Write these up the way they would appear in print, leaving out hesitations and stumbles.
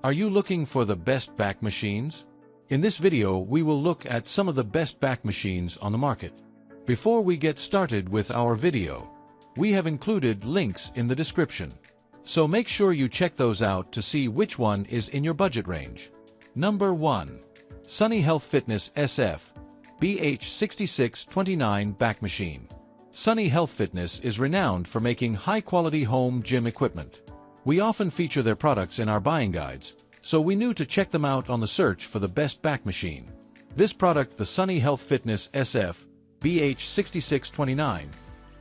Are you looking for the best back machines? In this video, we will look at some of the best back machines on the market. Before we get started with our video, we have included links in the description. So make sure you check those out to see which one is in your budget range. Number 1. Sunny Health Fitness SF BH6629 Back Machine. Sunny Health Fitness is renowned for making high-quality home gym equipment. We often feature their products in our buying guides, so we knew to check them out on the search for the best back machine. This product, the Sunny Health Fitness SF BH6629,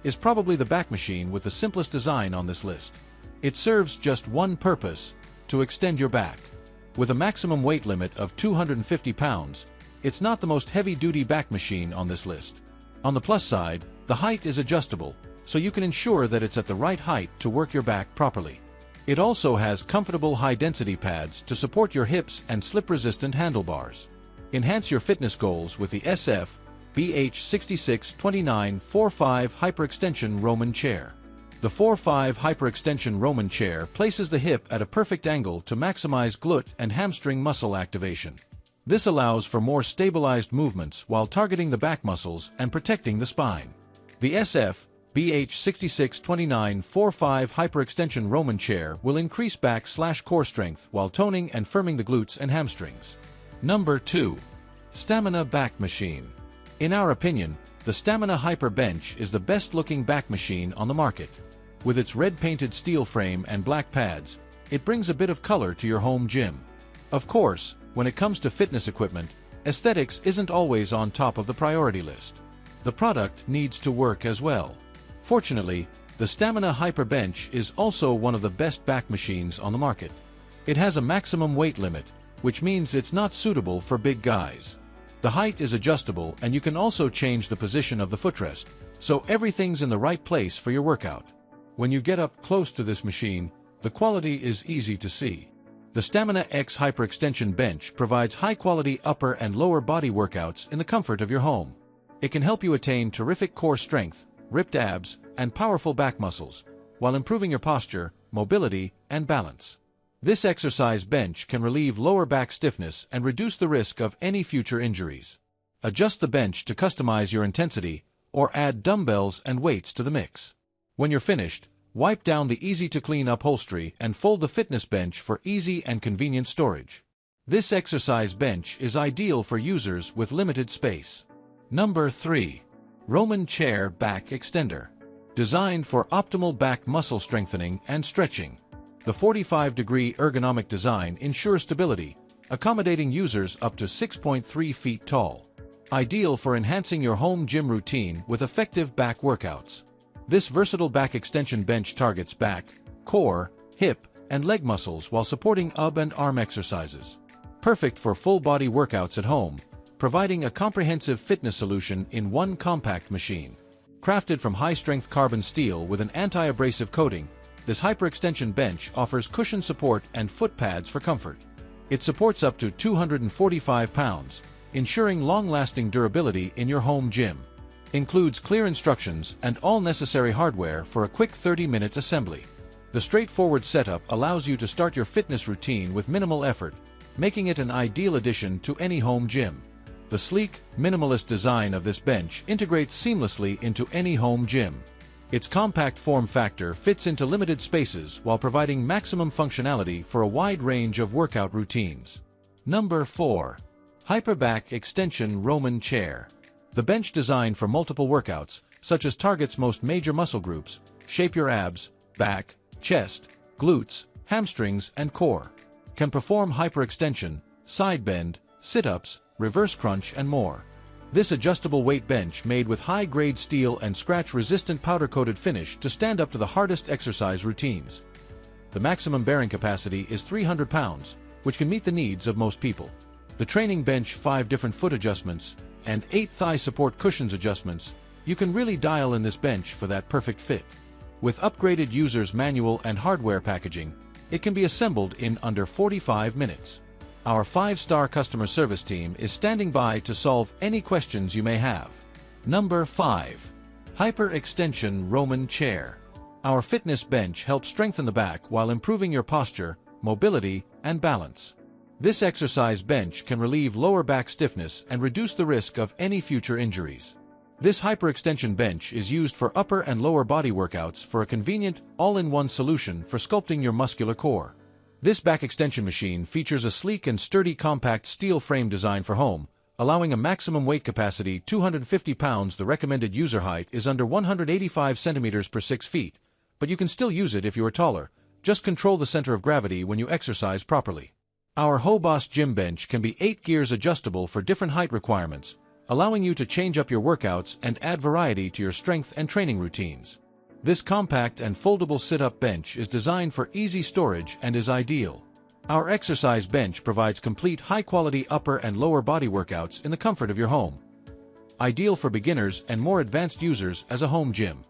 is probably the back machine with the simplest design on this list. It serves just one purpose: to extend your back. With a maximum weight limit of 250 pounds, it's not the most heavy-duty back machine on this list. On the plus side, the height is adjustable, so you can ensure that it's at the right height to work your back properly. It also has comfortable high-density pads to support your hips and slip-resistant handlebars. Enhance your fitness goals with the SF BH6629 4-5 Hyperextension Roman Chair. The 4-5 Hyperextension Roman Chair places the hip at a perfect angle to maximize glute and hamstring muscle activation. This allows for more stabilized movements while targeting the back muscles and protecting the spine. The SF BH6629 4-5 Hyperextension Roman Chair will increase back/core strength while toning and firming the glutes and hamstrings. Number 2. Stamina Back Machine. In our opinion, the Stamina Hyper Bench is the best-looking back machine on the market. With its red-painted steel frame and black pads, it brings a bit of color to your home gym. Of course, when it comes to fitness equipment, aesthetics isn't always on top of the priority list. The product needs to work as well. Fortunately, the Stamina Hyper Bench is also one of the best back machines on the market. It has a maximum weight limit, which means it's not suitable for big guys. The height is adjustable, and you can also change the position of the footrest, so everything's in the right place for your workout. When you get up close to this machine, the quality is easy to see. The Stamina X Hyperextension Bench provides high-quality upper and lower body workouts in the comfort of your home. It can help you attain terrific core strength, ripped abs, and powerful back muscles, while improving your posture, mobility, and balance. This exercise bench can relieve lower back stiffness and reduce the risk of any future injuries. Adjust the bench to customize your intensity, or add dumbbells and weights to the mix. When you're finished, wipe down the easy-to-clean upholstery and fold the fitness bench for easy and convenient storage. This exercise bench is ideal for users with limited space. Number 3. Roman Chair Back Extender. Designed for optimal back muscle strengthening and stretching. The 45-degree ergonomic design ensures stability, accommodating users up to 6.3 feet tall. Ideal for enhancing your home gym routine with effective back workouts. This versatile back extension bench targets back, core, hip, and leg muscles while supporting ab and arm exercises. Perfect for full-body workouts at home, providing a comprehensive fitness solution in one compact machine. Crafted from high-strength carbon steel with an anti-abrasive coating, this hyperextension bench offers cushion support and foot pads for comfort. It supports up to 245 pounds, ensuring long-lasting durability in your home gym. Includes clear instructions and all necessary hardware for a quick 30-minute assembly. The straightforward setup allows you to start your fitness routine with minimal effort, making it an ideal addition to any home gym. The sleek, minimalist design of this bench integrates seamlessly into any home gym. Its compact form factor fits into limited spaces while providing maximum functionality for a wide range of workout routines. Number 4. Hyperback Extension Roman Chair. The bench designed for multiple workouts, such as targets most major muscle groups, shape your abs, back, chest, glutes, hamstrings, and core. Can perform hyperextension, side bend, sit-ups, reverse crunch, and more. This adjustable weight bench made with high-grade steel and scratch-resistant powder-coated finish to stand up to the hardest exercise routines. The maximum bearing capacity is 300 pounds, which can meet the needs of most people. The training bench 5 different foot adjustments and 8 thigh support cushions adjustments. You can really dial in this bench for that perfect fit. With upgraded user's manual and hardware packaging, it can be assembled in under 45 minutes. Our 5-star customer service team is standing by to solve any questions you may have. Number 5. Hyperextension Roman Chair. Our fitness bench helps strengthen the back while improving your posture, mobility, and balance. This exercise bench can relieve lower back stiffness and reduce the risk of any future injuries. This hyperextension bench is used for upper and lower body workouts for a convenient, all-in-one solution for sculpting your muscular core. This back extension machine features a sleek and sturdy compact steel frame designed for home, allowing a maximum weight capacity 250 pounds. The recommended user height is under 185 centimeters per 6 feet, but you can still use it if you are taller. Just control the center of gravity when you exercise properly. Our Hobos Gym Bench can be 8 gears adjustable for different height requirements, allowing you to change up your workouts and add variety to your strength and training routines. This compact and foldable sit-up bench is designed for easy storage and is ideal. Our exercise bench provides complete high-quality upper and lower body workouts in the comfort of your home. Ideal for beginners and more advanced users as a home gym.